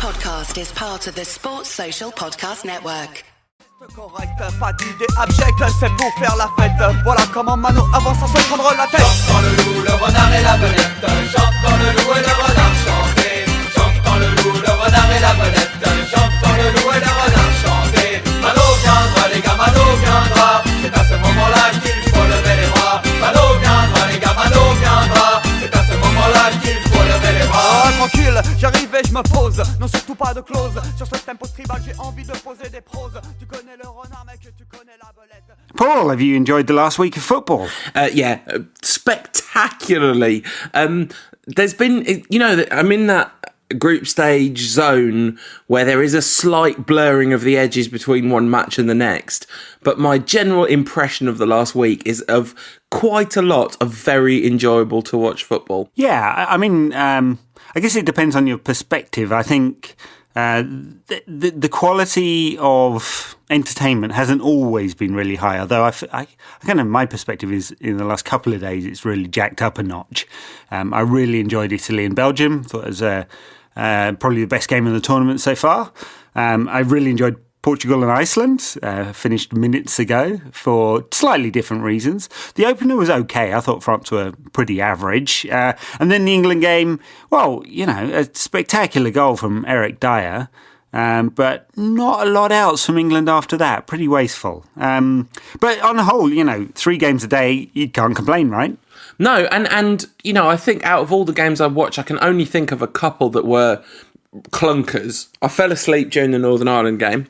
podcast is part of the Sports Social Podcast Network. Correct, pas d'idée abjecte, c'est pour faire la fête. Voilà comment Mano avance sans se prendre la tête. Chante dans le loup, le renard et la belette. Chante dans le loup et le renard chanter. Chante dans le loup, le renard et la belette. Chante dans le loup et le renard chanter. Mano viendra, les gars, Mano viendra. C'est à ce moment-là qu'il faut lever les bras. Mano viendra, les gars, Mano viendra. C'est à ce moment-là qu'il faut lever les bras. Ah, tranquille, j'arrive et je me pose. Non, surtout pas de clause. Sur ce tempo tribal, j'ai envie de poser des proses. Tu connais le renard, mec, tu connais la belette. Paul, have you enjoyed the last week of football? Yeah, spectacularly. There's been, I'm in that group stage zone where there is a slight blurring of the edges between one match and the next. But my general impression of the last week is of quite a lot of very enjoyable to watch football. Yeah, I mean, I guess it depends on your perspective. I think the quality of entertainment hasn't always been really high, although I kind of, my perspective is in the last couple of days it's really jacked up a notch. I really enjoyed Italy and Belgium. Thought it was probably the best game of the tournament so far. I really enjoyed Portugal and Iceland, finished minutes ago for slightly different reasons. The opener was okay. I thought France were pretty average. And then the England game, well, a spectacular goal from Eric Dyer, but not a lot else from England after that. Pretty wasteful. But on the whole, 3 games a day, you can't complain, right? No, and I think out of all the games I watched, I can only think of a couple that were clunkers. I fell asleep during the Northern Ireland game.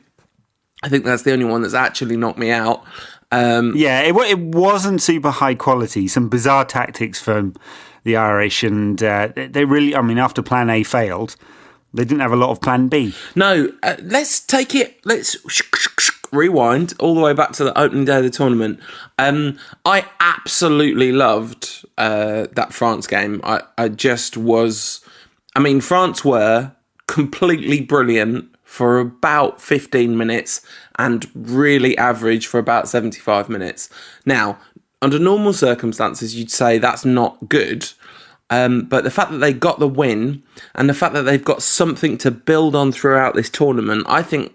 I think that's the only one that's actually knocked me out. It wasn't super high quality. Some bizarre tactics from the Irish, and they really, after Plan A failed, they didn't have a lot of Plan B. No, let's rewind all the way back to the opening day of the tournament. I absolutely loved that France game. I just was... France were completely brilliant for about 15 minutes and really average for about 75 minutes. Now, under normal circumstances, you'd say that's not good. But the fact that they got the win and the fact that they've got something to build on throughout this tournament, I think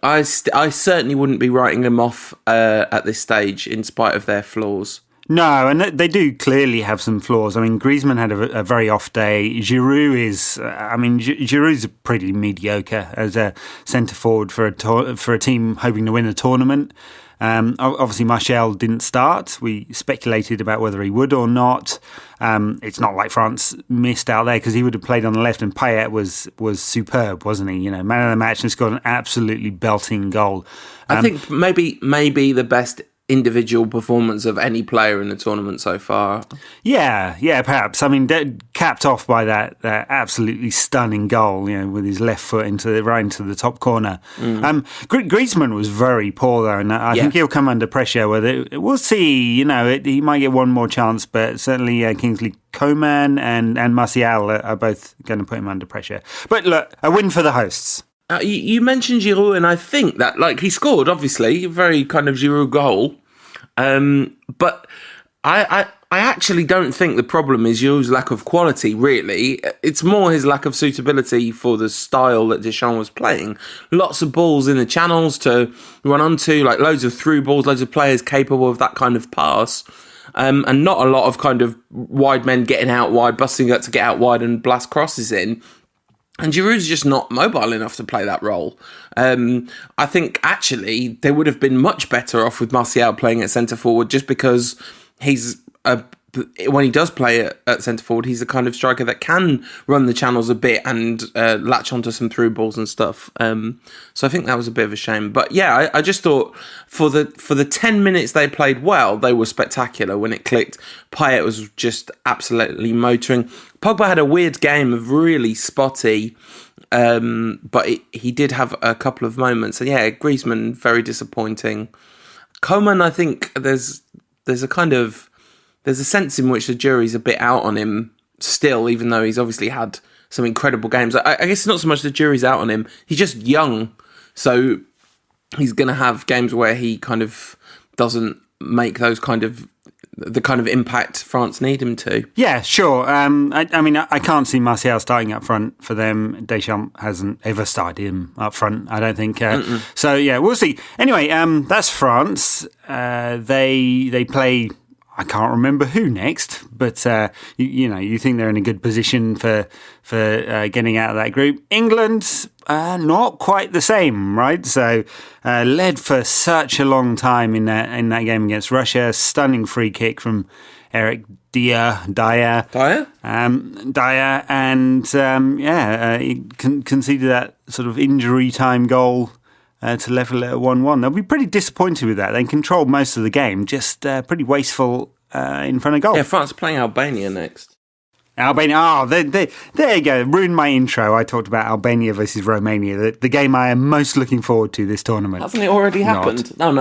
I certainly wouldn't be writing them off at this stage in spite of their flaws. No, and they do clearly have some flaws. Griezmann had a very off day. Giroud is, Giroud's pretty mediocre as a centre forward for a team hoping to win a tournament. Obviously, Martial didn't start. We speculated about whether he would or not. It's not like France missed out there because he would have played on the left, and Payet was superb, wasn't he? Man of the match and scored an absolutely belting goal. I think maybe the best individual performance of any player in the tournament so far. Yeah, perhaps. Capped off by that absolutely stunning goal, with his left foot right into the top corner. Griezmann was very poor though, and I think he'll come under pressure. We'll see. He might get one more chance, but certainly Kingsley Coman and Martial are both going to put him under pressure. But look, a win for the hosts. You mentioned Giroud, and I think that he scored, obviously, a very kind of Giroud goal. But I actually don't think the problem is Giroud's lack of quality, really. It's more his lack of suitability for the style that Deschamps was playing. Lots of balls in the channels to run onto, loads of through balls, loads of players capable of that kind of pass. And not a lot of kind of wide men getting out wide, busting up to get out wide and blast crosses in. And Giroud's just not mobile enough to play that role. I think, actually, they would have been much better off with Martial playing at centre-forward just because when he does play at centre-forward, he's the kind of striker that can run the channels a bit and latch onto some through balls and stuff. So I think that was a bit of a shame. But yeah, I just thought for the 10 minutes they played well, they were spectacular. When it clicked, Payet was just absolutely motoring. Pogba had a weird game of really spotty, but he did have a couple of moments. And yeah, Griezmann, very disappointing. Coman, I think there's a sense in which the jury's a bit out on him still, even though he's obviously had some incredible games. I guess it's not so much the jury's out on him. He's just young, so he's going to have games where he kind of doesn't make those kind of the kind of impact France need him to. Yeah, sure. I can't see Martial starting up front for them. Deschamps hasn't ever started him up front, I don't think. So, yeah, we'll see. Anyway, that's France. They play... I can't remember who next, but you think they're in a good position for getting out of that group. England, not quite the same, right? So led for such a long time in that game against Russia. Stunning free kick from Eric Dyer, and he conceded that sort of injury time goal. To level it at 1-1. They'll be pretty disappointed with that. They controlled most of the game, just pretty wasteful in front of goal. Yeah, France are playing Albania next. Albania, there you go. Ruined my intro. I talked about Albania versus Romania, the game I am most looking forward to this tournament. Hasn't it already happened? No.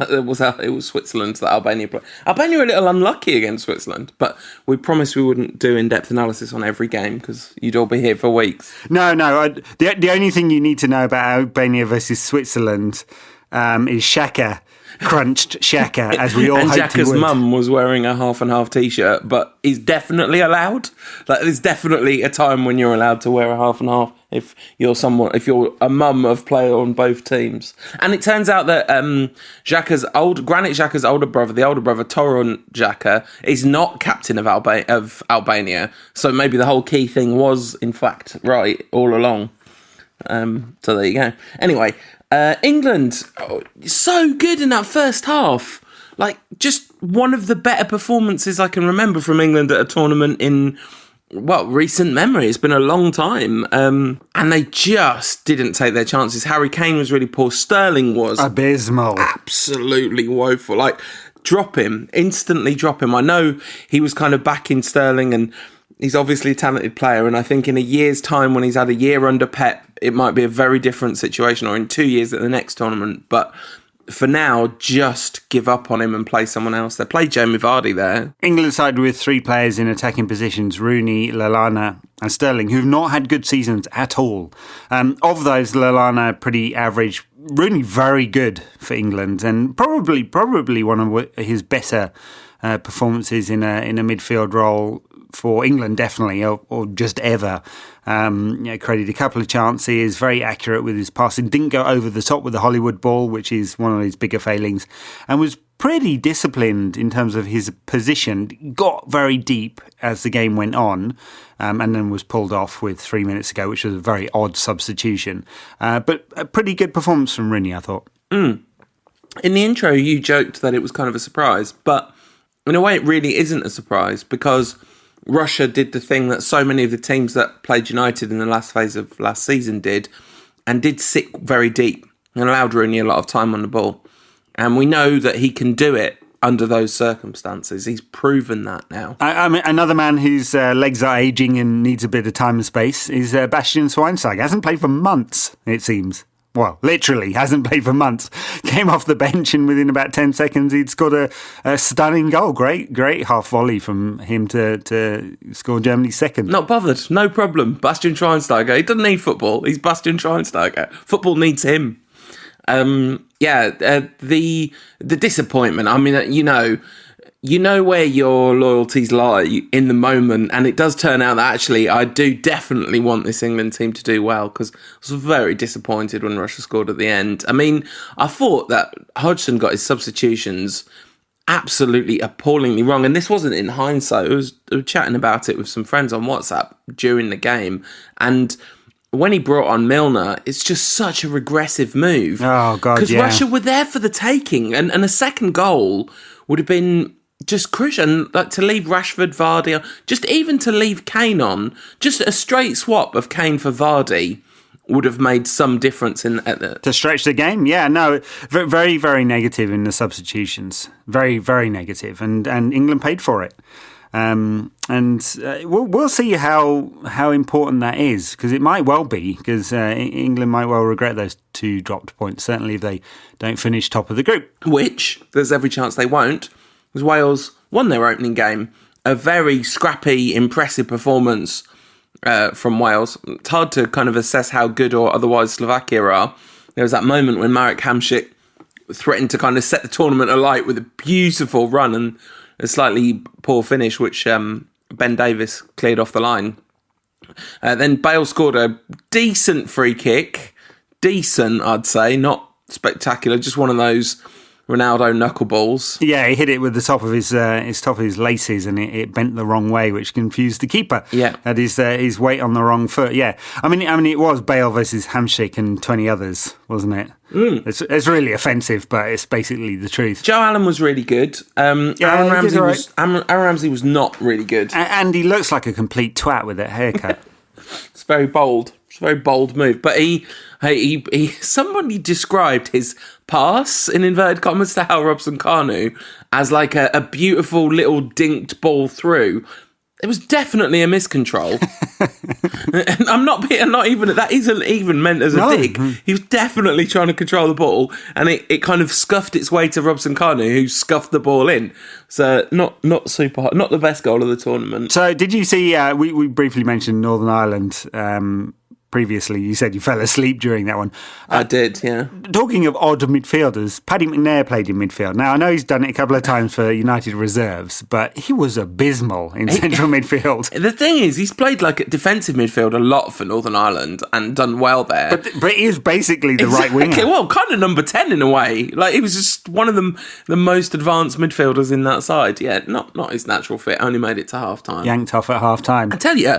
It was Switzerland that Albania played. Albania were a little unlucky against Switzerland, but we promised we wouldn't do in-depth analysis on every game because you'd all be here for weeks. No. The only thing you need to know about Albania versus Switzerland is Xhaka. Crunched Xhaka, as we all hoped he would. And Xhaka's mum was wearing a half and half t-shirt, but he's definitely allowed. Like, there's definitely a time when you're allowed to wear a half and half if you're a mum of player on both teams. And it turns out that Granit Xhaka's older brother, Toron Xhaka, is not captain of Albania. So maybe the whole key thing was, in fact, right all along. So there you go. Anyway. England, so good in that first half. Like, just one of the better performances I can remember from England at a tournament in, recent memory. It's been a long time. And they just didn't take their chances. Harry Kane was really poor. Sterling was abysmal. Absolutely woeful. Like, instantly drop him. I know he was kind of backing Sterling and he's obviously a talented player, and I think in a year's time, when he's had a year under Pep, it might be a very different situation, or in 2 years at the next tournament. But for now, just give up on him and play someone else. They played Jamie Vardy there. England side with 3 players in attacking positions, Rooney, Lallana and Sterling, who've not had good seasons at all. Of those, Lallana pretty average. Rooney very good for England, and probably one of his better performances in a midfield role for England, definitely, or just ever. Created a couple of chances, very accurate with his passing, didn't go over the top with the Hollywood ball, which is one of his bigger failings, and was pretty disciplined in terms of his position, got very deep as the game went on, and then was pulled off with 3 minutes ago, which was a very odd substitution. But a pretty good performance from Rooney, I thought. In the intro, you joked that it was kind of a surprise, but in a way it really isn't a surprise, because Russia did the thing that so many of the teams that played United in the last phase of last season did, and did sit very deep and allowed Rooney a lot of time on the ball. And we know that he can do it under those circumstances. He's proven that now. I mean, another man whose legs are ageing and needs a bit of time and space is Bastian Schweinsteiger. Hasn't played for months, it seems. Well, literally, hasn't played for months. Came off the bench and within about 10 seconds he'd scored a stunning goal. Great half volley from him to score Germany's second. Not bothered, no problem. Bastian Schweinsteiger, he doesn't need football. He's Bastian Schweinsteiger. Football needs him. The disappointment. I mean, you know where your loyalties lie in the moment, and it does turn out that actually I do definitely want this England team to do well, because I was very disappointed when Russia scored at the end. I mean, I thought that Hodgson got his substitutions absolutely appallingly wrong, and this wasn't in hindsight. I was chatting about it with some friends on WhatsApp during the game, and when he brought on Milner, it's just such a regressive move. Oh, God, because yeah. Russia were there for the taking, and a second goal would have been just crucial. And like, to leave Rashford, Vardy, just even to leave Kane on, just a straight swap of Kane for Vardy would have made some difference to stretch the game. Yeah, no, very, very negative in the substitutions. Very, very negative, and England paid for it. We'll see how important that is, because it might well be, because England might well regret those 2 dropped points, certainly if they don't finish top of the group. Which there's every chance they won't, because Wales won their opening game. A very scrappy, impressive performance from Wales. It's hard to kind of assess how good or otherwise Slovakia are. There was that moment when Marek Hamšík threatened to kind of set the tournament alight with a beautiful run, and a slightly poor finish, which Ben Davies cleared off the line. Then Bale scored a decent free kick. Decent, I'd say, not spectacular. Just one of those Ronaldo knuckleballs. Yeah, he hit it with the top of his laces, and it bent the wrong way, which confused the keeper. Yeah, had his weight on the wrong foot. Yeah, I mean, it was Bale versus Hamsik and 20 others, wasn't it? It's really offensive, but it's basically the truth. Joe Allen was really good. Aaron Ramsey was not really good, and he looks like a complete twat with that haircut. It's very bold. It's a very bold move, but he somebody described his pass in inverted commas to Hal Robson-Kanu as like a beautiful little dinked ball through. It was definitely a miscontrol. And that isn't even meant as a dig. He was definitely trying to control the ball, and it kind of scuffed its way to Robson-Kanu, who scuffed the ball in. So not super hard, not the best goal of the tournament. So did you see? We briefly mentioned Northern Ireland. Previously, you said you fell asleep during that one. I did, yeah. Talking of odd midfielders, Paddy McNair played in midfield. Now, I know he's done it a couple of times for United reserves, but he was abysmal in central midfield. The thing is, he's played like at defensive midfield a lot for Northern Ireland and done well there. But he is basically the right winger. Well, kind of number 10 in a way. Like, he was just one of the most advanced midfielders in that side. Yeah, not his natural fit, only made it to half-time. Yanked off at half-time. I tell you,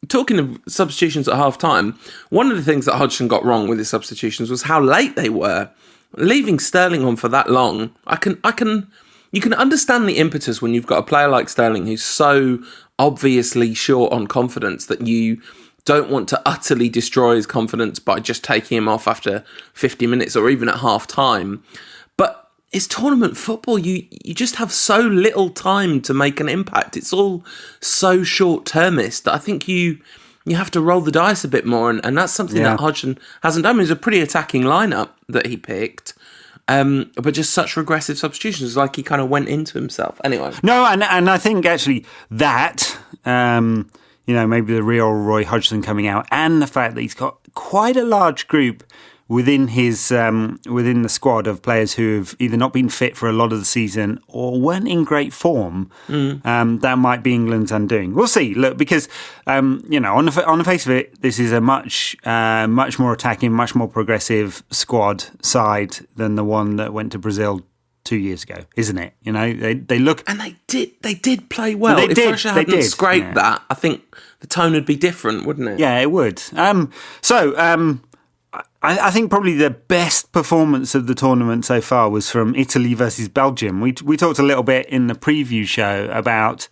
talking of substitutions at half-time, one of the things that Hodgson got wrong with his substitutions was how late they were. Leaving Sterling on for that long, you can understand the impetus when you've got a player like Sterling who's so obviously short on confidence that you don't want to utterly destroy his confidence by just taking him off after 50 minutes or even at half-time. But it's tournament football. You just have so little time to make an impact. It's all so short-termist that I think you have to roll the dice a bit more, and that's something that Hodgson hasn't done. It was a pretty attacking lineup that he picked, but just such regressive substitutions, like he kind of went into himself. Anyway. No, and I think actually that, maybe the real Roy Hodgson coming out, and the fact that he's got quite a large group within the squad of players who have either not been fit for a lot of the season or weren't in great form, that might be England's undoing. We'll see. Look, because on the face of it, this is a much more attacking, much more progressive squad side than the one that went to Brazil 2 years ago, isn't it? They look, and they did play well. If Russia hadn't scraped that, I think the tone would be different, wouldn't it? Yeah, it would. I think probably the best performance of the tournament so far was from Italy versus Belgium. We talked a little bit in the preview show about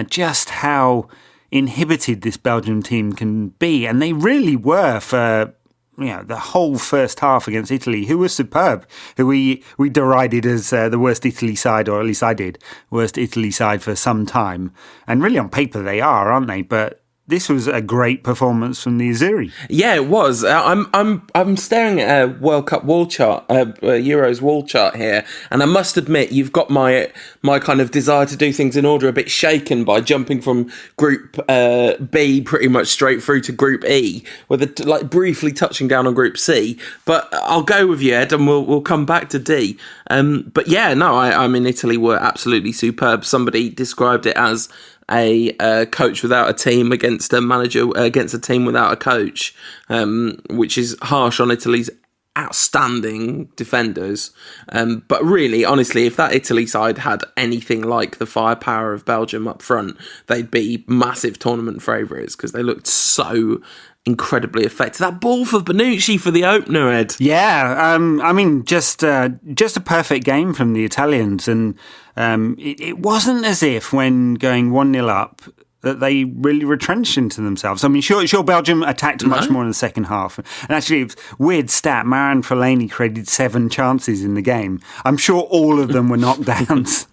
just how inhibited this Belgium team can be, and they really were for the whole first half against Italy, who was superb, who we derided as the worst Italy side, or at least I did, worst Italy side for some time. And really on paper they are, aren't they? But this was a great performance from the Azzurri. Yeah, it was. I'm staring at a World Cup wall chart, Euros wall chart here, and I must admit, you've got my kind of desire to do things in order a bit shaken by jumping from Group B pretty much straight through to Group E, with briefly touching down on Group C. But I'll go with you, Ed, and we'll come back to D. But yeah, no, I mean, Italy were absolutely superb. Somebody described it as a coach without a team against a manager against a team without a coach, which is harsh on Italy's outstanding defenders. But really, honestly, if that Italy side had anything like the firepower of Belgium up front, they'd be massive tournament favourites because they looked so incredibly effective. That ball for Bonucci for the opener, Ed. Yeah, I mean, just a perfect game from the Italians, and it wasn't as if when going 1-0 up that they really retrenched into themselves. I mean, sure, Belgium attacked much more in the second half. And actually, it was a weird stat. Maran Fellaini created 7 chances in the game. I'm sure all of them were knockdowns.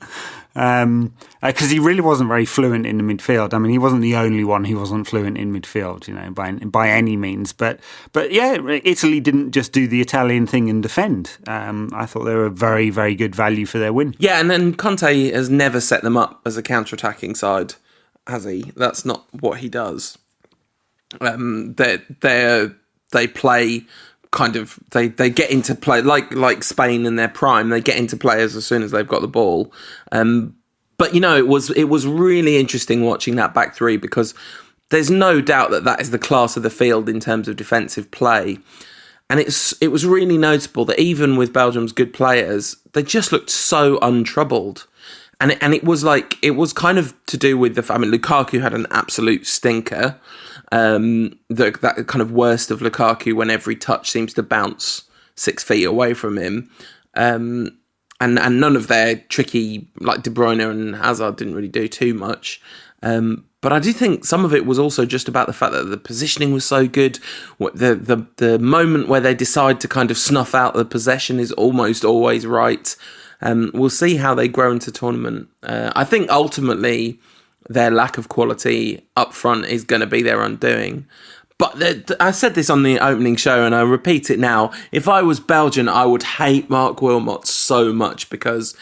Because he really wasn't very fluent in the midfield. I mean, he wasn't the only one who wasn't fluent in midfield, by any means. But yeah, Italy didn't just do the Italian thing and defend. I thought they were very, very good value for their win. Yeah, and then Conte has never set them up as a counter-attacking side, has he? That's not what he does. They play kind of, they get into play like Spain in their prime. They get into players as soon as they've got the ball. But, it was really interesting watching that back three, because there's no doubt that is the class of the field in terms of defensive play. And it was really notable that even with Belgium's good players, they just looked so untroubled. And it was kind of to do with Lukaku had an absolute stinker. That kind of worst of Lukaku, when every touch seems to bounce 6 feet away from him. And none of their tricky, like De Bruyne and Hazard, didn't really do too much. But I do think some of it was also just about the fact that the positioning was so good. The moment where they decide to kind of snuff out the possession is almost always right. We'll see how they grow into tournament. I think ultimately their lack of quality up front is going to be their undoing. But I said this on the opening show, and I repeat it now. If I was Belgian, I would hate Mark Wilmot so much, because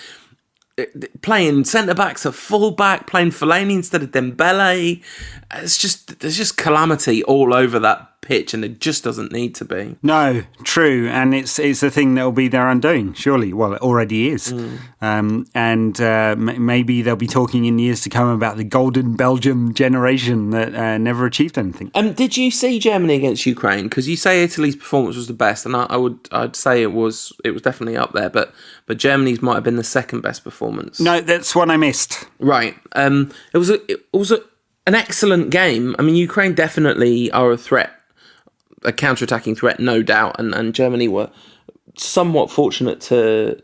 playing centre-backs at full-back, playing Fellaini instead of Dembele, there's just calamity all over that pitch, and it just doesn't need to be. No, true, and it's a thing that will be their undoing, surely. Well, it already is. Maybe they'll be talking in years to come about the golden Belgium generation that never achieved anything. Did you see Germany against Ukraine? Because you say Italy's performance was the best, and I'd say it was definitely up there, but Germany's might have been the second best performance. No, that's what I missed. Right. It was an excellent game. I mean, Ukraine definitely are a threat, a counter-attacking threat, no doubt, and Germany were somewhat fortunate to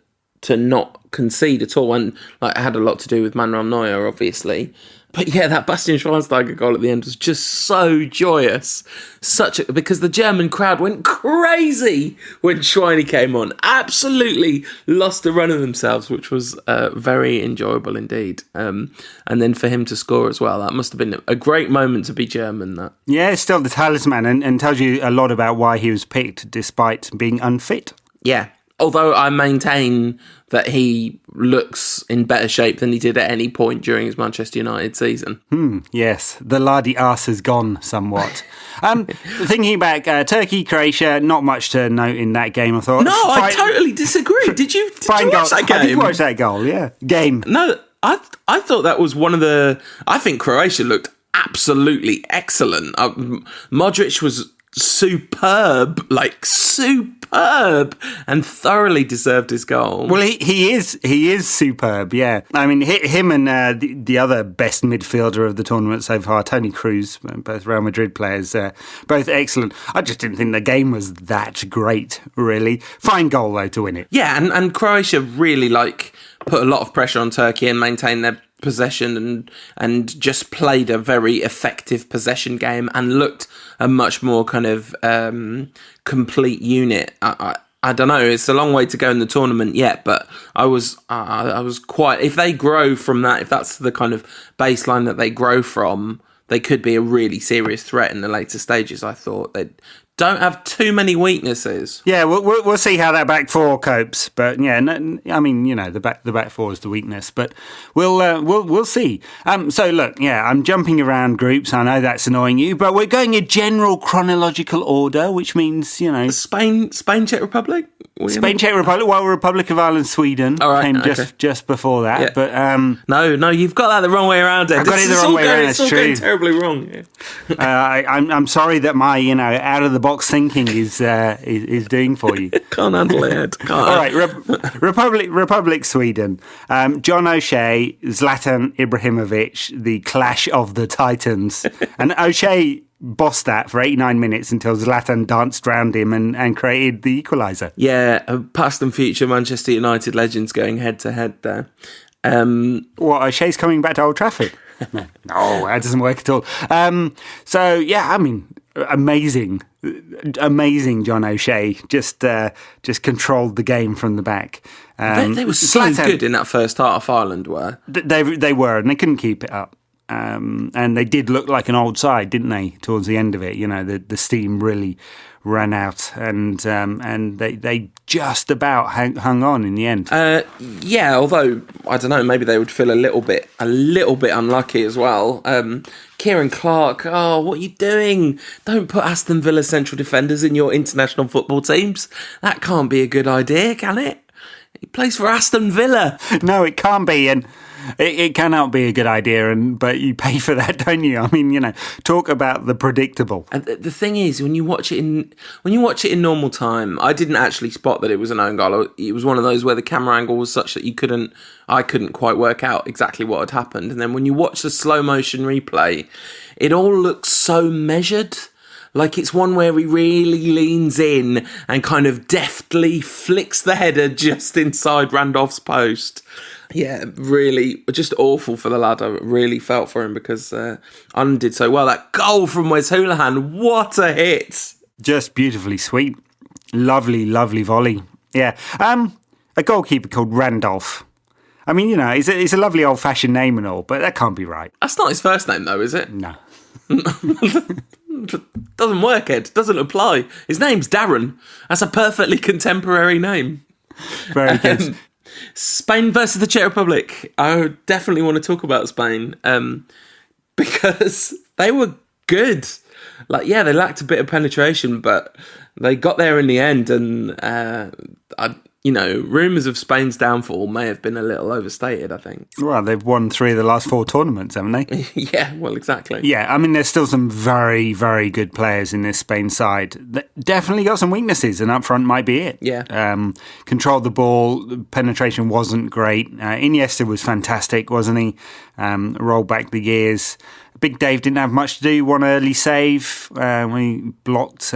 not concede at all, and it had a lot to do with Manuel Neuer, obviously. But yeah, that Bastian Schweinsteiger goal at the end was just so joyous, because the German crowd went crazy when Schweini came on, absolutely lost the run of themselves, which was very enjoyable indeed. And then for him to score as well, that must have been a great moment to be German. That, yeah, it's still the talisman, and tells you a lot about why he was picked despite being unfit. Yeah. Although I maintain that he looks in better shape than he did at any point during his Manchester United season. Yes, the lardy arse has gone somewhat. Thinking back, Turkey, Croatia, not much to note in that game, I thought. No, I totally disagree. Did you watch that game? I did watch that goal, yeah. Game. No, I thought that was one of the... I think Croatia looked absolutely excellent. Modric was superb, and thoroughly deserved his goal. Well, he is superb, yeah. I mean, him and the other best midfielder of the tournament so far, Toni Kroos, both Real Madrid players, both excellent. I just didn't think the game was that great, really. Fine goal, though, to win it. Yeah, and Croatia really, put a lot of pressure on Turkey and maintained their possession and just played a very effective possession game and looked a much more kind of complete unit. I don't know, it's a long way to go in the tournament yet, but I was quite... If they grow from that, if that's the kind of baseline that they grow from, they could be a really serious threat in the later stages, I thought. They don't have too many weaknesses. Yeah, we'll see how that back four copes. But yeah, I mean, the back four is the weakness. But we'll see. So look, yeah, I'm jumping around groups. I know that's annoying you, but we're going in general chronological order, which means Spain, Czech Republic, Spain, Czech Republic. Well, Republic of Ireland, Sweden came just before that. Yeah. But no, you've got that the wrong way around. I've got it the wrong way around. It's all going terribly wrong. Yeah. I'm sorry that my out of the box thinking is doing for you. Can't handle it. Can't. All right, Republic Sweden. John O'Shea, Zlatan Ibrahimovic, the clash of the titans, and O'Shea bossed that for 89 minutes until Zlatan danced round him and created the equaliser. Yeah, past and future Manchester United legends going head to head there. What, O'Shea's coming back to Old Trafford? No, that doesn't work at all. So yeah, I mean, amazing John O'Shea just controlled the game from the back. They were so good in that first half. Ireland were. They were, and they couldn't keep it up. And they did look like an old side, didn't they? Towards the end of it, the steam really ran out, and they just about hung on in the end. Yeah, although I don't know, maybe they would feel a little bit unlucky as well. Kieran Clark, what are you doing? Don't put Aston Villa central defenders in your international football teams. That can't be a good idea, can it? He plays for Aston Villa. No, it can't be, and It cannot be a good idea, but you pay for that, don't you? I mean, talk about the predictable. And the thing is, when you watch it in normal time, I didn't actually spot that it was an own goal. It was one of those where the camera angle was such that I couldn't quite work out exactly what had happened. And then when you watch the slow motion replay, it all looks so measured. Like it's one where he really leans in and kind of deftly flicks the header just inside Randolph's post. Yeah, really, just awful for the lad. I really felt for him because Un did so well. That goal from Wes Hoolahan, what a hit! Just beautifully sweet. Lovely, lovely volley. Yeah. A goalkeeper called Randolph. I mean, it's a lovely old-fashioned name and all, but that can't be right. That's not his first name, though, is it? No. Doesn't work, Ed. Doesn't apply. His name's Darren. That's a perfectly contemporary name. Very good. Spain versus the Czech Republic. I definitely want to talk about Spain because they were good. They lacked a bit of penetration, but they got there in the end. And rumours of Spain's downfall may have been a little overstated, I think. Well, they've won 3 of the last 4 tournaments, haven't they? Yeah, well, exactly. Yeah, I mean, there's still some very, very good players in this Spain side. That definitely got some weaknesses, and up front might be it. Yeah. Controlled the ball, penetration wasn't great. Iniesta was fantastic, wasn't he? Rolled back the years. Big Dave didn't have much to do. One early save when he blocked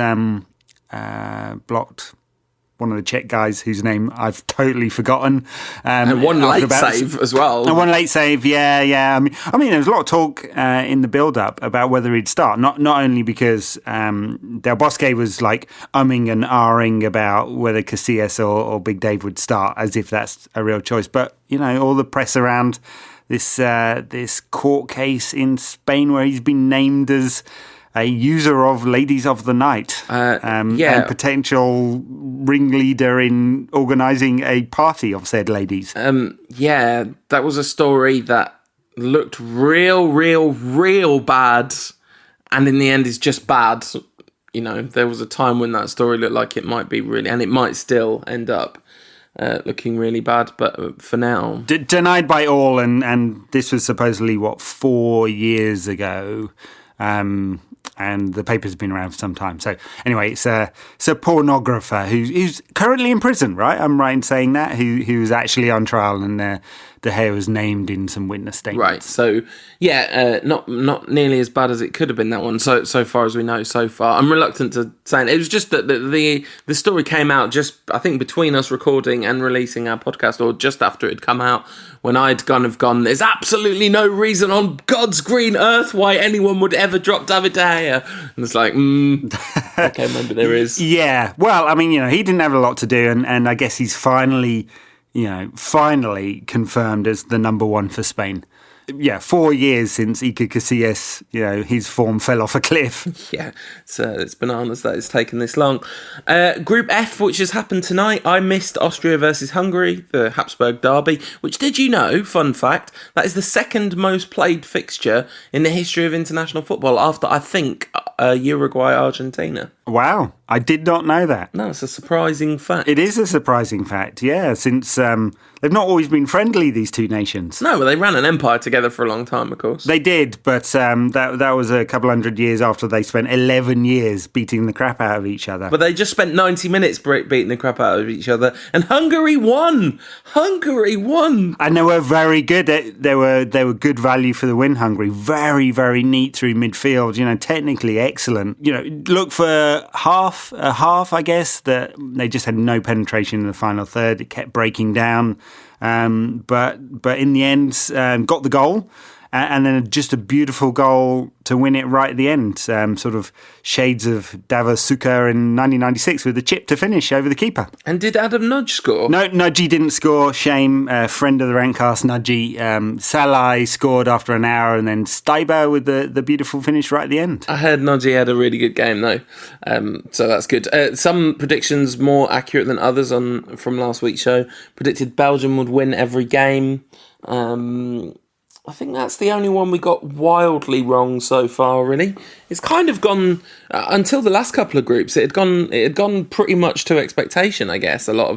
one of the Czech guys whose name I've totally forgotten. And one late save as well. And one late save, yeah. I mean, there was a lot of talk in the build-up about whether he'd start. Not only because Del Bosque was umming and ahhing about whether Casillas or Big Dave would start, as if that's a real choice. But, all the press around this court case in Spain where he's been named as a user of Ladies of the Night and potential ringleader in organising a party of said ladies. That was a story that looked real bad, and in the end is just bad. There was a time when that story looked like it might be really, and it might still end up looking really bad, but for now... Denied by all, and this was supposedly, 4 years ago... and the paper's been around for some time. So anyway, it's a pornographer who's currently in prison, right? I'm right in saying that, who was actually on trial, and De Gea was named in some witness statements. Right. So not nearly as bad as it could have been, that one. So far as we know so far, I'm reluctant to say it. It was just that the story came out just, I think, between us recording and releasing our podcast, or just after it had come out, when I'd gone, there's absolutely no reason on God's green earth why anyone would ever drop David De Gea. And it's like, okay, maybe there is. Yeah. Well, I mean, he didn't have a lot to do, and I guess he's finally confirmed as the number one for Spain. Yeah, 4 years since Iker Casillas, his form fell off a cliff. Yeah, it's bananas that it's taken this long. Group F, which has happened tonight, I missed Austria versus Hungary, the Habsburg derby, which, did you know, fun fact, that is the second most played fixture in the history of international football after, I think, Uruguay-Argentina. Wow, I did not know that. No, it's a surprising fact. It is a surprising fact, yeah, since they've not always been friendly, these two nations. No, but they ran an empire together for a long time, of course. They did, but that was a couple hundred years after they spent 11 years beating the crap out of each other. But they just spent 90 minutes beating the crap out of each other, and Hungary won! And they were very good. They were good value for the win, Hungary. Very, very neat through midfield, technically excellent. Look for half, I guess, that they just had no penetration in the final third. It kept breaking down. But in the end, got the goal, and then just a beautiful goal to win it right at the end. Sort of shades of Davos Suker in 1996 with the chip to finish over the keeper. And did Adam Nudge score? No, Nudgy didn't score. Shame. Friend of the Rentcast, Nudgy. Salai scored after an hour, and then Steiber with the beautiful finish right at the end. I heard Nudgy had a really good game, though. So that's good. Some predictions more accurate than others from last week's show. Predicted Belgium would win every game. I think that's the only one we got wildly wrong so far. Really, it's kind of gone until the last couple of groups. It had gone pretty much to expectation, I guess. A lot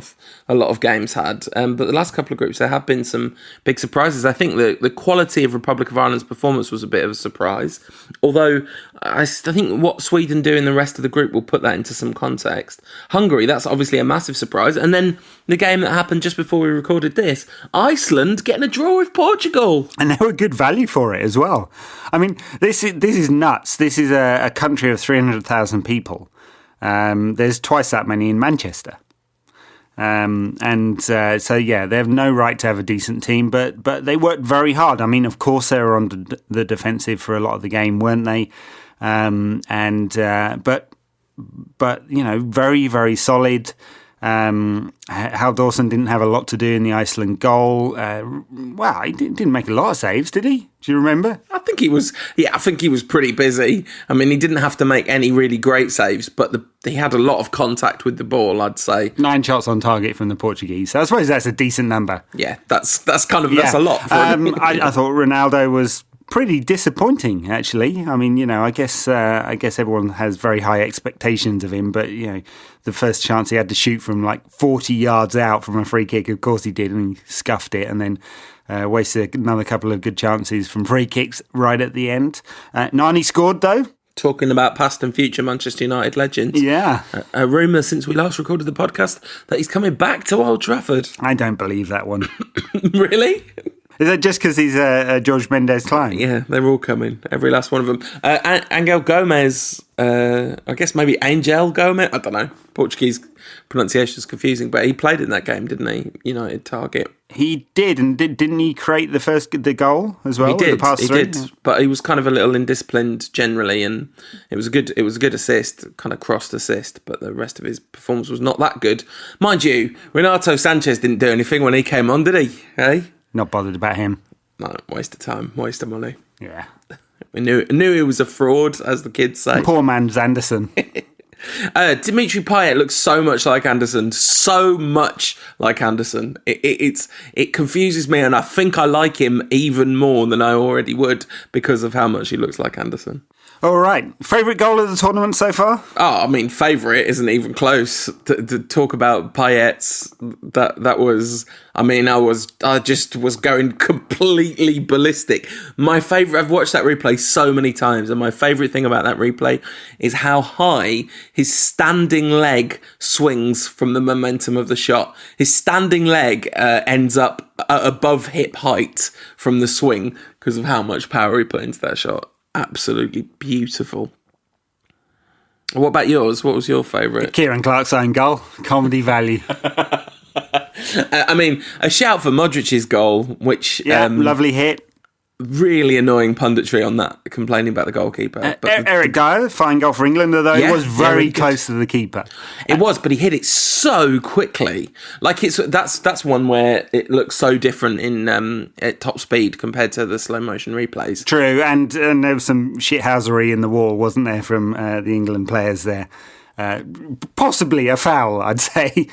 of games had, but the last couple of groups there have been some big surprises. I think the quality of Republic of Ireland's performance was a bit of a surprise. Although I think what Sweden do in the rest of the group will put that into some context. Hungary, that's obviously a massive surprise, and then the game that happened just before we recorded this, Iceland getting a draw with Portugal. And they were good value for it as well. I mean, this is nuts. This is a country of 300,000 people. There's twice that many in Manchester. So they have no right to have a decent team, but they worked very hard. I mean, of course, they were on the defensive for a lot of the game, weren't they? But very, very solid. Hal Dawson didn't have a lot to do in the Iceland goal. He didn't make a lot of saves, did he? Do you remember? I think he was pretty busy. I mean, he didn't have to make any really great saves, but he had a lot of contact with the ball, I'd say. 9 shots on target from the Portuguese. So I suppose that's a decent number. Yeah, that's a lot. I thought Ronaldo was pretty disappointing, actually. I mean, I guess everyone has very high expectations of him, but the first chance he had to shoot from like 40 yards out from a free kick, of course he did, and he scuffed it, and then wasted another couple of good chances from free kicks right at the end. Nani scored though. Talking about past and future Manchester United legends. Yeah. A rumour since we last recorded the podcast that he's coming back to Old Trafford. I don't believe that one. Really? Is that just because he's a George Mendes client? Yeah, they're all coming. Every last one of them. Angel Gomez, I guess maybe Angel Gomez. I don't know. Portuguese pronunciation is confusing, but he played in that game, didn't he? United target. He did, and didn't he create the goal as well? He did. He did, but he was kind of a little indisciplined generally, and it was a good assist, kind of crossed assist. But the rest of his performance was not that good, mind you. Renato Sanchez didn't do anything when he came on, did he? Hey. Not bothered about him. No, waste of time, waste of money. Yeah. We knew he was a fraud, as the kids say. Poor man's Anderson. Dimitri Payet looks so much like Anderson. So much like Anderson. It confuses me, and I think I like him even more than I already would because of how much he looks like Anderson. All right. Favourite goal of the tournament so far? Oh, I mean, favourite isn't even close. To talk about Payet's, that was... I mean, I just was going completely ballistic. My favourite... I've watched that replay so many times, and my favourite thing about that replay is how high his standing leg swings from the momentum of the shot. His standing leg ends up above hip height from the swing because of how much power he put into that shot. Absolutely beautiful. What about yours? What was your favourite? Kieran Clark's own goal. Comedy value. I mean, a shout for Modric's goal, which... lovely hit. Really annoying punditry on that, complaining about the goalkeeper. Eric Dyer, fine goal for England, although it was very close to the keeper. It was, but he hit it so quickly. Like that's one where it looks so different in at top speed compared to the slow motion replays. True, and there was some shithousery in the wall, wasn't there, from the England players there. Possibly a foul, I'd say.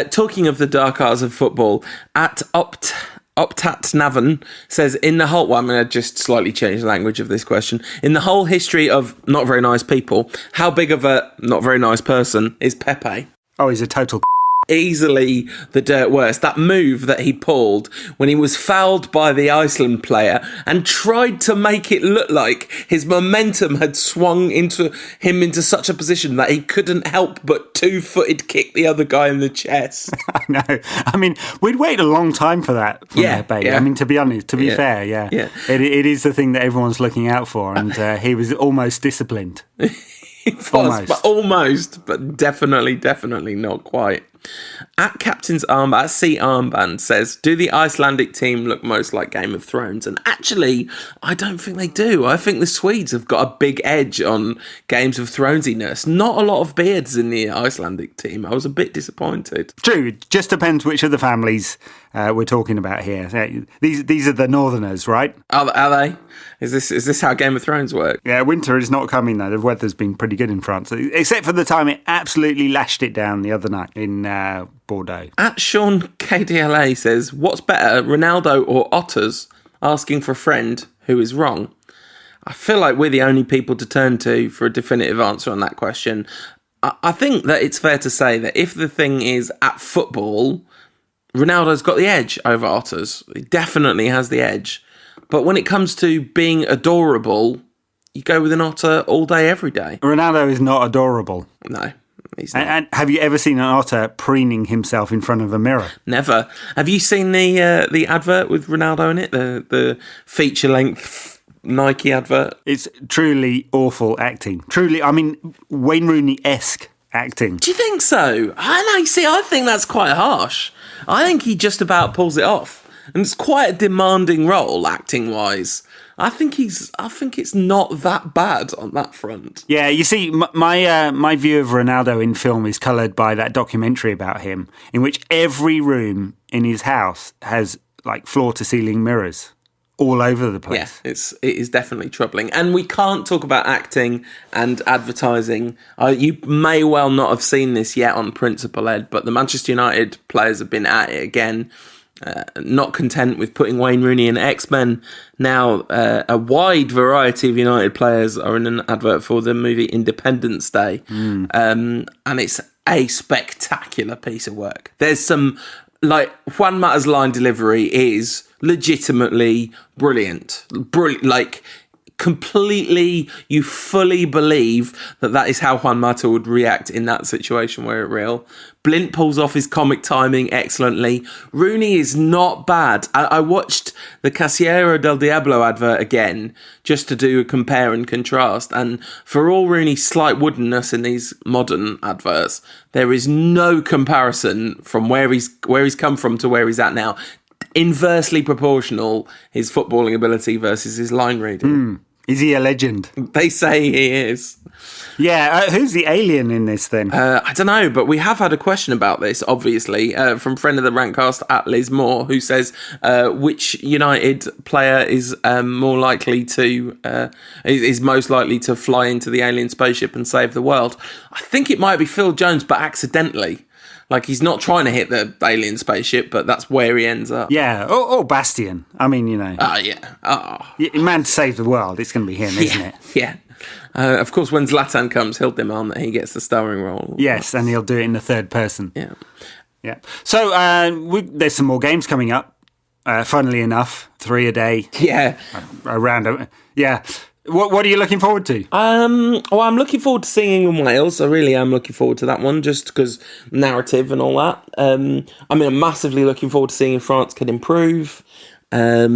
Talking of the dark arts of football, at Optat Navan says, in the whole... Well, I'm going to just slightly change the language of this question. In the whole history of not very nice people, how big of a not very nice person is Pepe? Oh, he's a total... Easily the dirt worst. That move that he pulled when he was fouled by the Iceland player and tried to make it look like his momentum had swung into such a position that he couldn't help but two-footed kick the other guy in the chest. I know. I mean, we'd wait a long time for that from Pepe. Yeah. I mean, to be honest, to be fair, yeah. It is the thing that everyone's looking out for, and he was almost disciplined. Almost, but definitely not quite. At Captain's Armband, at C Armband says, do the Icelandic team look most like Game of Thrones? And actually, I don't think they do. I think the Swedes have got a big edge on Games of Thronesiness. Not a lot of beards in the Icelandic team. I was a bit disappointed. True, it just depends which of the families we're talking about here. These are the Northerners, right? Are they? Is this how Game of Thrones work? Yeah, winter is not coming though. The weather's been pretty good in France, except for the time it absolutely lashed it down the other night in Bordeaux. At Sean KDLA says, what's better, Ronaldo or otters? asking for a friend who is wrong? I feel like we're the only people to turn to for a definitive answer on that question. I think that it's fair to say that if the thing is at football, Ronaldo's got the edge over Otters. He definitely has the edge. But when it comes to being adorable, you go with an Otter all day, every day. Ronaldo is not adorable. No, he's not. And have you ever seen an otter preening himself in front of a mirror? Never. Have you seen the advert with Ronaldo in it? The feature-length Nike advert? It's truly awful acting. Truly, I mean, Wayne Rooney-esque acting. Do you think so? I know. See, I think that's quite harsh. I think he just about pulls it off. And it's quite a demanding role, acting-wise. I think it's not that bad on that front. Yeah, you see, my view of Ronaldo in film is coloured by that documentary about him, in which every room in his house has like floor-to-ceiling mirrors all over the place. Yeah, it is definitely troubling. And we can't talk about acting and advertising. You may well not have seen this yet on principle, Ed, but the Manchester United players have been at it again. Not content with putting Wayne Rooney in X-Men, now a wide variety of United players are in an advert for the movie Independence Day. And it's a spectacular piece of work. There's some, like, Juan Mata's line delivery is legitimately brilliant. Like, completely, you fully believe that is how Juan Mata would react in that situation were it real. Blint pulls off his comic timing excellently. Rooney is not bad. I watched the Casillero del Diablo advert again just to do a compare and contrast, and for all Rooney's slight woodenness in these modern adverts, there is no comparison from where he's come from to where he's at now. Inversely proportional, his footballing ability versus his line reading. Is he a legend? They say he is. Yeah, who's the alien in this then? I don't know, but we have had a question about this, obviously, from friend of the Rantcast at Liz Moore, who says which United player is most likely to fly into the alien spaceship and save the world. I think it might be Phil Jones, but accidentally. Like, he's not trying to hit the alien spaceship, but that's where he ends up. Yeah, or Bastian. I mean, you know. Man to save the world, it's going to be him, isn't it? Yeah. Of course, when Zlatan comes, he'll demand that he gets the starring role. Yes, and he'll do it in the third person. Yeah. So, there's some more games coming up. Funnily enough, 3 a day. Yeah. Around. Yeah. What are you looking forward to? I'm looking forward to seeing England-Wales. I really am looking forward to that one, just because narrative and all that. I'm massively looking forward to seeing if France can improve. I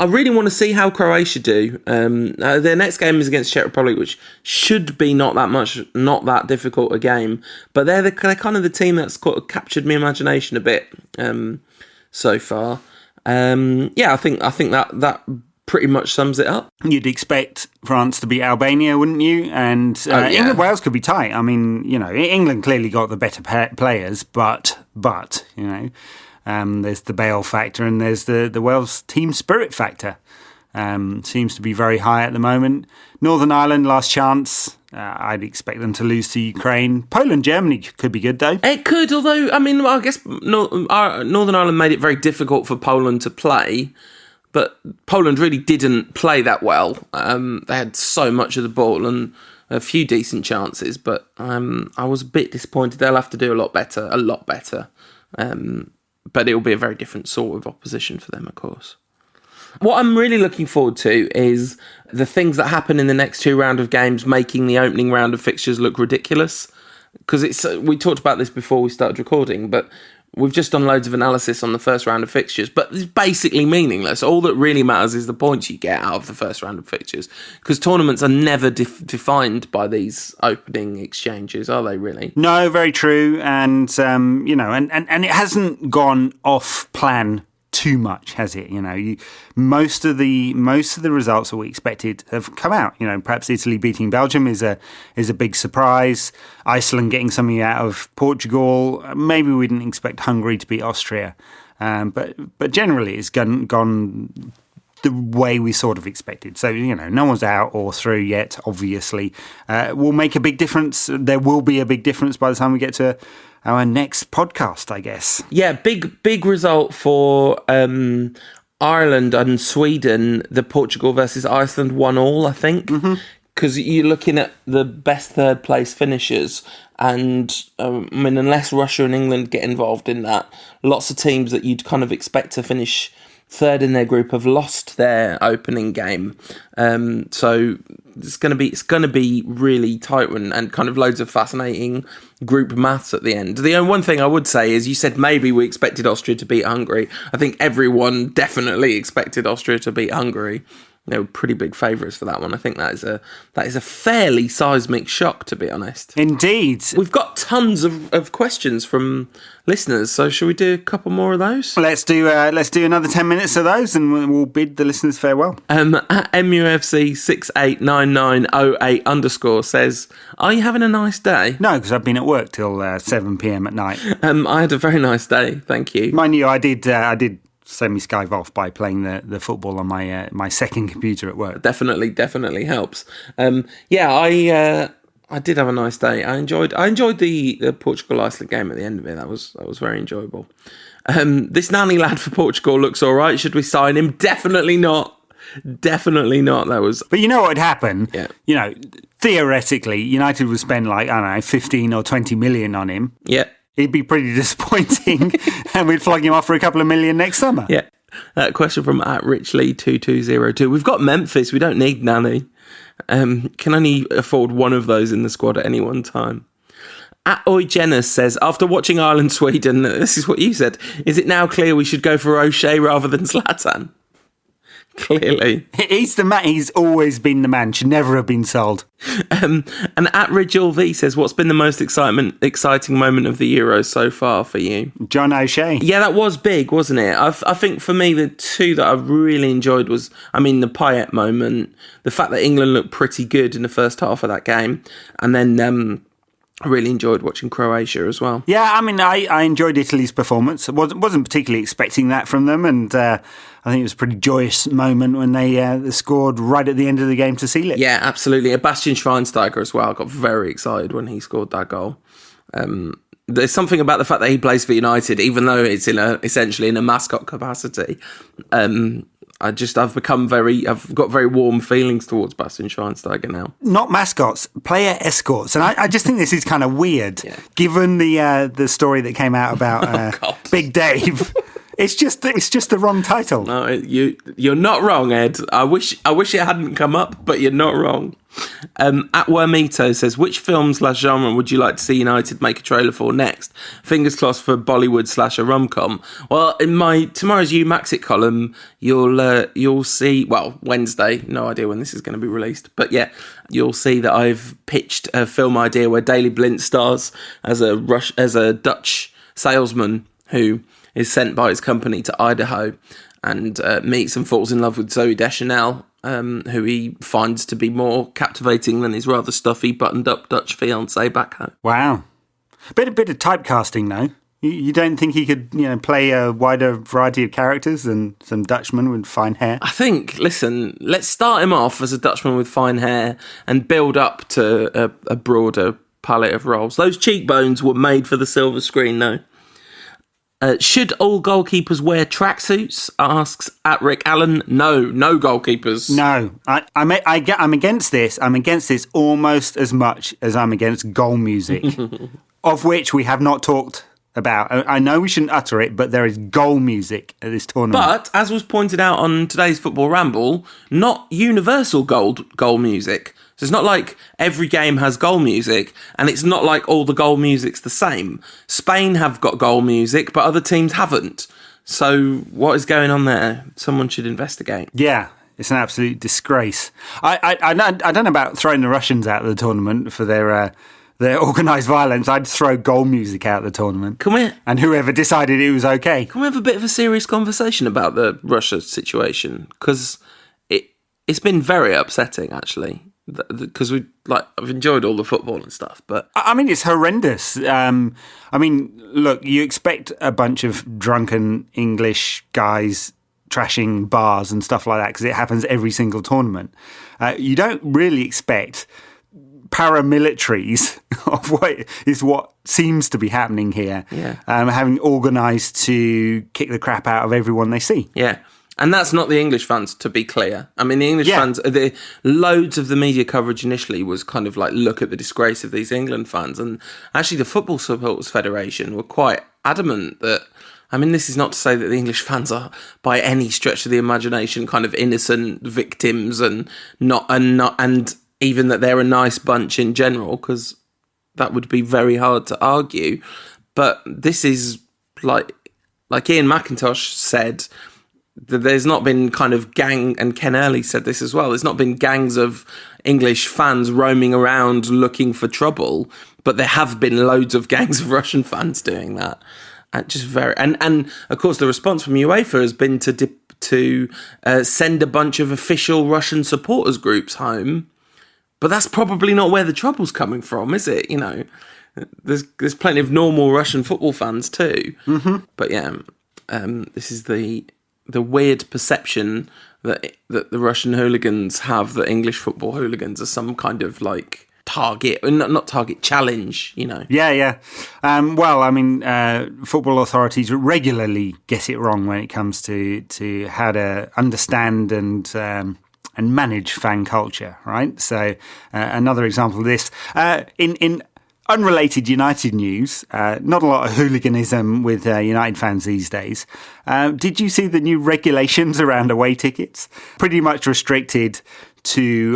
really want to see how Croatia do. Their next game is against Czech Republic, which should be not that difficult a game. But they're kind of the team that's captured my imagination a bit so far. I think that pretty much sums it up. You'd expect France to beat Albania, wouldn't you? And England-Wales could be tight. I mean, you know, England clearly got the better players, but you know, there's the Bale factor and there's the Wales team spirit factor. Seems to be very high at the moment. Northern Ireland, last chance. I'd expect them to lose to Ukraine. Poland, Germany could be good, though. It could, although, I mean, I guess Northern Ireland made it very difficult for Poland to play. But Poland really didn't play that well. They had so much of the ball and a few decent chances, but I was a bit disappointed. They'll have to do a lot better. But it'll be a very different sort of opposition for them, of course. What I'm really looking forward to is the things that happen in the next 2 rounds of games, making the opening round of fixtures look ridiculous. Because we talked about this before we started recording, but we've just done loads of analysis on the first round of fixtures, but it's basically meaningless. All that really matters is the points you get out of the first round of fixtures, because tournaments are never defined by these opening exchanges, are they really? No, very true. And, you know, and it hasn't gone off plan too much, has it? You know, most of the results that we expected have come out. You know, perhaps Italy beating Belgium is a big surprise. Iceland getting something out of Portugal. Maybe we didn't expect Hungary to beat Austria, but generally it's gone the way we sort of expected. So, you know, no one's out or through yet. Obviously, will make a big difference. There will be a big difference by the time we get to our next podcast, I guess. Yeah, big result for Ireland and Sweden, the Portugal versus Iceland 1-1, I think. Because you're looking at the best third place finishers, and unless Russia and England get involved in that, lots of teams that you'd kind of expect to finish third in their group have lost their opening game. So it's going to be really tight and kind of loads of fascinating group maths at the end. The only one thing I would say is, you said maybe we expected Austria to beat Hungary. I think everyone definitely expected Austria to beat Hungary. They were pretty big favourites for that one. I think that is a fairly seismic shock, to be honest. Indeed. We've got tons of questions from listeners, so shall we do a couple more of those? Let's do another 10 minutes of those, and we'll bid the listeners farewell. At MUFC689908_ says, "Are you having a nice day?" No, because I've been at work till 7 p.m. at night. I had a very nice day, thank you. Mind you, I did semi-skive off by playing the football on my second computer at work. Definitely helps. I did have a nice day. I enjoyed the Portugal-Iceland game at the end of it. That was very enjoyable. This nanny lad for Portugal looks all right. Should we sign him? Definitely not. Definitely not. But you know what would happen? Yeah. You know, theoretically, United would spend 15 or 20 million on him. Yeah. He'd be pretty disappointing, and we'd flog him off for a couple of million next summer. Yeah. Question from @Richley2202. We've got Memphis. We don't need Nani. Can only afford one of those in the squad at any one time. @Oigenis says, after watching Ireland-Sweden, this is what you said, is it now clear we should go for O'Shea rather than Zlatan? Clearly. He's the man. He's always been the man. Should never have been sold. And @RidgelV says, what's been the most exciting moment of the Euros so far for you? John O'Shea. Yeah, that was big, wasn't it? I think for me, the two that I really enjoyed was, the Payet moment, the fact that England looked pretty good in the first half of that game, and then I really enjoyed watching Croatia as well. Yeah, I enjoyed Italy's performance. I wasn't particularly expecting that from them, and I think it was a pretty joyous moment when they scored right at the end of the game to seal it. Yeah, absolutely. Bastian Schweinsteiger as well. I got very excited when he scored that goal. There's something about the fact that he plays for United, even though it's essentially in a mascot capacity. I've got very warm feelings towards Bastian Schweinsteiger now. Not mascots, player escorts, and I just think this is kind of weird, given the story that came out about Big Dave. It's just the wrong title. No, you're not wrong, Ed. I wish it hadn't come up, but you're not wrong. @Wormito says, which film/genre would you like to see United make a trailer for next? Fingers crossed for Bollywood / a rom-com. Well, in my tomorrow's You Maxit column, you'll see, well, Wednesday, no idea when this is going to be released, but yeah, you'll see that I've pitched a film idea where Daley Blind stars as a Dutch salesman who is sent by his company to Idaho and meets and falls in love with Zooey Deschanel, who he finds to be more captivating than his rather stuffy, buttoned-up Dutch fiancée back home. Wow. Bit of typecasting, though. You don't think he could, play a wider variety of characters than some Dutchman with fine hair? I think, listen, let's start him off as a Dutchman with fine hair and build up to a broader palette of roles. Those cheekbones were made for the silver screen, though. Should all goalkeepers wear tracksuits? Asks @Rick Allen. No goalkeepers. No, I'm against this. I'm against this almost as much as I'm against goal music, of which we have not talked about. I know we shouldn't utter it, but there is goal music at this tournament. But as was pointed out on today's Football Ramble, not universal goal music. So it's not like every game has goal music, and it's not like all the goal music's the same. Spain have got goal music, but other teams haven't. So what is going on there? Someone should investigate. Yeah, it's an absolute disgrace. I don't know about throwing the Russians out of the tournament for their organised violence. I'd throw goal music out of the tournament. And whoever decided it was okay. Can we have a bit of a serious conversation about the Russia situation? Because it's been very upsetting, actually. Because I've enjoyed all the football and stuff, but it's horrendous. Look, you expect a bunch of drunken English guys trashing bars and stuff like that because it happens every single tournament. You don't really expect paramilitaries of what seems to be happening here, having organised to kick the crap out of everyone they see. Yeah. And that's not the English fans, to be clear. I mean, the English fans, loads of the media coverage initially was kind of like, look at the disgrace of these England fans. And actually the Football Supporters Federation were quite adamant that, I mean, this is not to say that the English fans are by any stretch of the imagination kind of innocent victims and even that they're a nice bunch in general, because that would be very hard to argue. But this is like Ian McIntosh said, that there's not been kind of and Ken Early said this as well, there's not been gangs of English fans roaming around looking for trouble, but there have been loads of gangs of Russian fans doing that. And just and of course the response from UEFA has been to send a bunch of official Russian supporters groups home, but that's probably not where the trouble's coming from, is it? You know, there's plenty of normal Russian football fans too. Mm-hmm. But yeah, this is the weird perception that the Russian hooligans have, that English football hooligans are some kind of like target, not target, challenge, you know. Yeah. Well, I mean, football authorities regularly get it wrong when it comes to how to understand and manage fan culture, right? So another example of this, in unrelated United news, not a lot of hooliganism with United fans these days. Did you see the new regulations around away tickets? Pretty much restricted to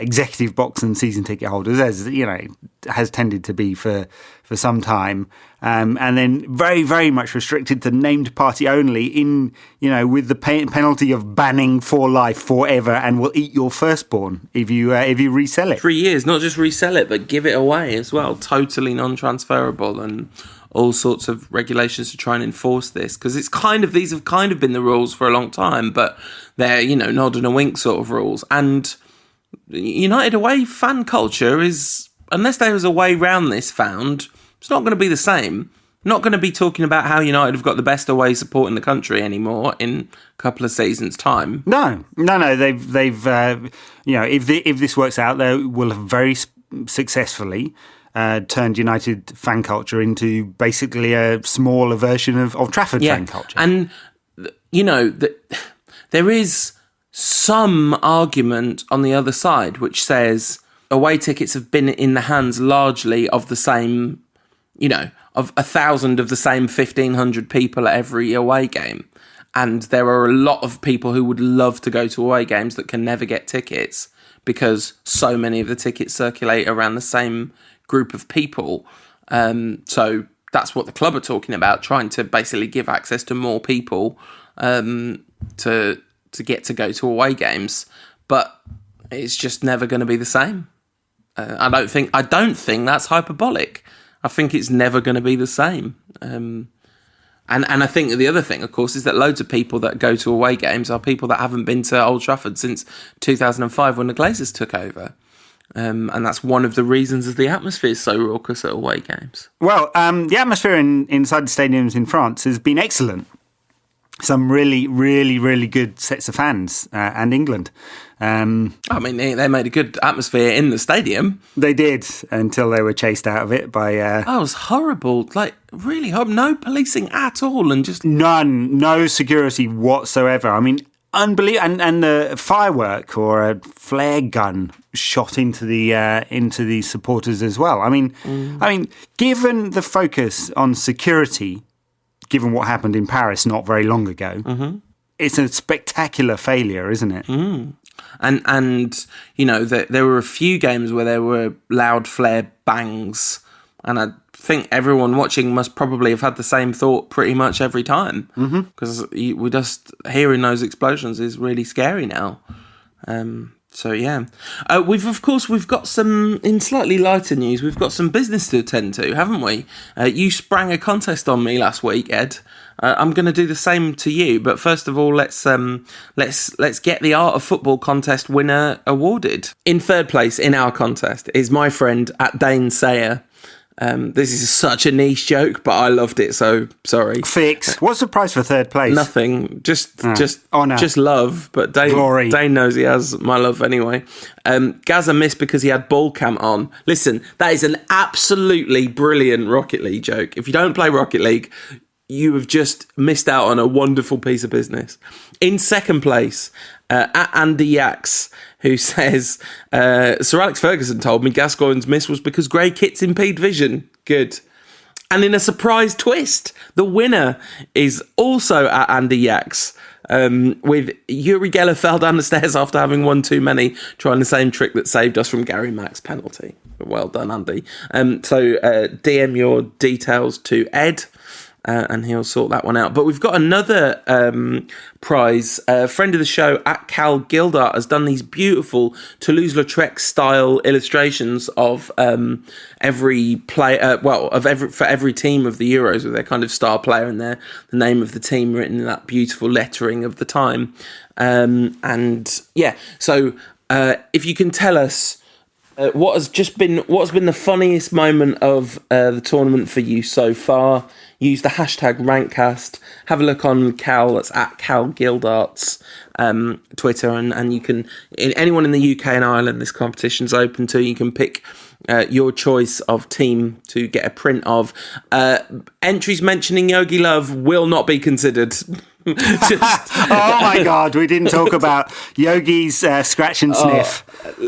executive box and season ticket holders, as you know, has tended to be for some time, and then very, very much restricted to named party only. In with the penalty of banning for life forever, and will eat your firstborn if you resell it. 3 years, not just resell it, but give it away as well. Totally non-transferable, and all sorts of regulations to try and enforce this, because these have kind of been the rules for a long time, but they're nod and a wink sort of rules. And United away fan culture is, unless there was a way round this found, it's not going to be the same. Not going to be talking about how United have got the best away support in the country anymore in a couple of seasons' time. No. They've if this works out, they will have very successfely turned United fan culture into basically a smaller version of Old Trafford fan culture. And, there is some argument on the other side which says away tickets have been in the hands largely of the same, of 1,000 of the same 1,500 people at every away game. And there are a lot of people who would love to go to away games that can never get tickets because so many of the tickets circulate around the same group of people. So that's what the club are talking about, trying to basically give access to more people to get to go to away games. But it's just never going to be the same. I don't think that's hyperbolic. I think it's never going to be the same. And I think the other thing, of course, is that loads of people that go to away games are people that haven't been to Old Trafford since 2005 when the Glazers took over. And that's one of the reasons that the atmosphere is so raucous at away games. Well, the atmosphere inside the stadiums in France has been excellent. Some really, really, really good sets of fans, and England. I mean, they made a good atmosphere in the stadium. They did, until they were chased out of it by... Oh, it was horrible. Like, really horrible. No policing at all, and just... None. No security whatsoever. I mean, unbelievable. And the firework or a flare gun shot into the supporters as well. I mean, given the focus on security, given what happened in Paris not very long ago, it's a spectacular failure, isn't it? And there were a few games where there were loud flare bangs, and I think everyone watching must probably have had the same thought pretty much every time, because we just hearing those explosions is really scary now. So yeah, we've got some, in slightly lighter news, we've got some business to attend to, haven't we? You sprang a contest on me last week, Ed. I'm going to do the same to you, but first of all, let's get the Art of Football contest winner awarded. In third place in our contest is my friend at Dane Sayer. This is such a niche joke, but I loved it, so sorry. Fix. What's the prize for third place? Nothing. Just honor. Just love. But Dane knows he has my love anyway. Gaza missed because he had ball cam on. Listen, that is an absolutely brilliant Rocket League joke. If you don't play Rocket League, you have just missed out on a wonderful piece of business. In second place, at Andy Yaks, who says, Sir Alex Ferguson told me Gascoigne's miss was because grey kits impede vision. Good. And in a surprise twist, the winner is also at Andy Yaks, with Yuri Geller fell down the stairs after having won too many, trying the same trick that saved us from Gary Mack's penalty. Well done, Andy. So DM your details to Ed, and he'll sort that one out. But we've got another prize. A friend of the show, at Cal Gildart, has done these beautiful Toulouse-Lautrec style illustrations of every player, for every team of the Euros, with their kind of star player and the name of the team written in that beautiful lettering of the time. So if you can tell us what's been the funniest moment of the tournament for you so far, use the hashtag Rankcast. Have a look on Cal. That's at Cal Gildart's Twitter, and you can, anyone in the UK and Ireland, this competition's open to. You can pick your choice of team to get a print of. Entries mentioning Yogi Love will not be considered. Oh my God, we didn't talk about Yogi's scratch and sniff.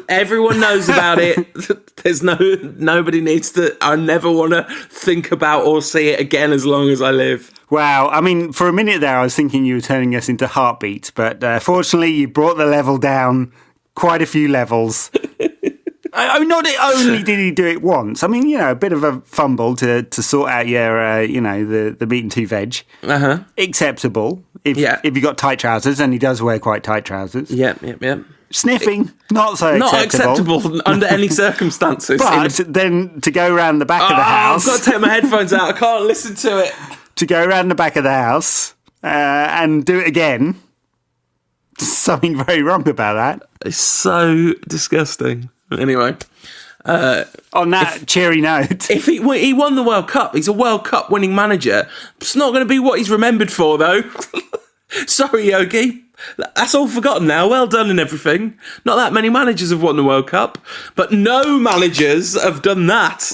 Everyone knows about it. There's nobody needs to. I never want to think about or see it again as long as I live. Wow, I mean, for a minute there I was thinking you were turning us into Heartbeat, but fortunately you brought the level down quite a few levels. I mean, not only did he do it once, I mean, a bit of a fumble to sort out your, the meat and two veg. Uh-huh. Acceptable if you got tight trousers, and he does wear quite tight trousers. Yep. Sniffing, not so not acceptable. Not acceptable under any circumstances. But then to go around the back of the house... I've got to take my headphones out, I can't listen to it. To go around the back of the house and do it again, something very wrong about that. It's so disgusting. Anyway, on that cheery note, if he won the World Cup, he's a World Cup winning manager. It's not going to be what he's remembered for, though. Sorry, Yogi. That's all forgotten now. Well done and everything. Not that many managers have won the World Cup, but no managers have done that.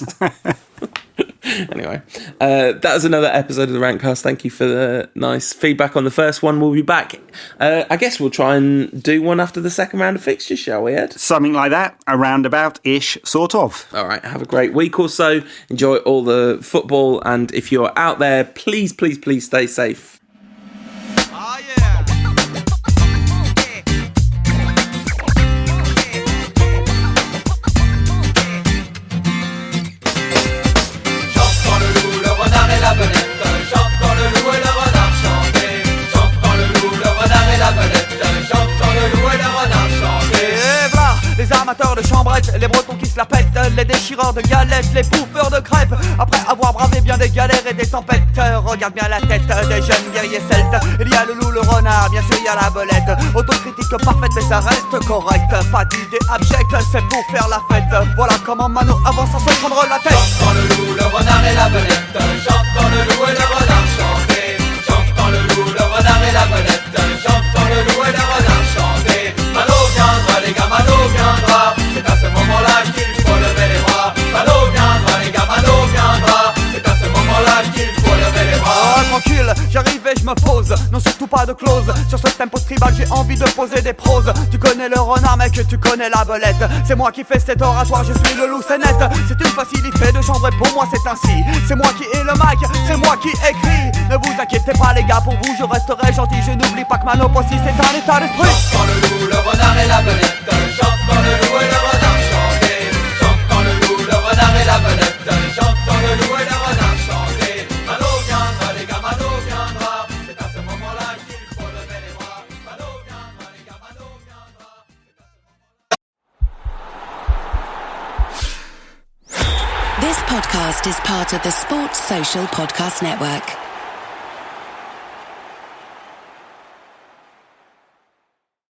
Anyway, that was another episode of the Rankcast. Thank you for the nice feedback on the first one. We'll be back. I guess we'll try and do one after the second round of fixtures, shall we, Ed? Something like that. A roundabout-ish, sort of. All right, have a great week or so. Enjoy all the football. And if you're out there, please, please, please stay safe. Oh, yeah. La belette, chante quand le loup et le renard chantaient. Chante quand le loup, le renard et la belette, chante quand le loup et le renard chantaient. Et voilà, les amateurs de chambrettes, les bretons qui se la pètent, les déchireurs de galettes, les bouffeurs de crêpes. Après avoir bravé bien des galères et des tempêtes, regarde bien la tête des jeunes guerriers celtes. Il y a le loup, le renard, bien sûr il y a la belette. Autocritique parfaite mais ça reste correct. Pas d'idée abjecte, c'est pour faire la fête. Voilà comment Mano avance sans se prendre la tête. Chante quand le loup, le renard et la belette, chante quand le loup et le renard chantaient. Chante quand le loup, le renard et la belette, chante quand le loup et le renard chantaient. Mano viendra les gars, Mano viendra. C'est à ce moment-là qu'il faut lever les bras. Mano viendra les gars, Mano viendra. C'est à ce moment-là qu'il faut lever les bras. Tranquille, j'arrive et je me pose. Non, surtout pas de clause. Sur ce tempo tribal, j'ai envie de poser des proses. Tu connais le renard, mec, tu connais la belette. C'est moi qui fais cet oratoire, je suis le loup, c'est net. C'est une facilité de chambrer, pour moi c'est ainsi. C'est moi qui ai le mic, c'est moi qui écris. Ne vous inquiétez pas les gars, pour vous je resterai gentil. Je n'oublie pas que Mano aussi c'est un état d'esprit. Chante quand le loup, le renard et la belette, chante quand le loup et le renard chantaient. Chante quand le loup, le renard et la belette, chante quand le loup et le renard chantaient. Mano viendra les gars, Mano viendra. C'est à ce moment-là qu'il faut lever les bras. Mano viendra les gars, Mano viendra. This podcast is part of the Sports Social Podcast Network.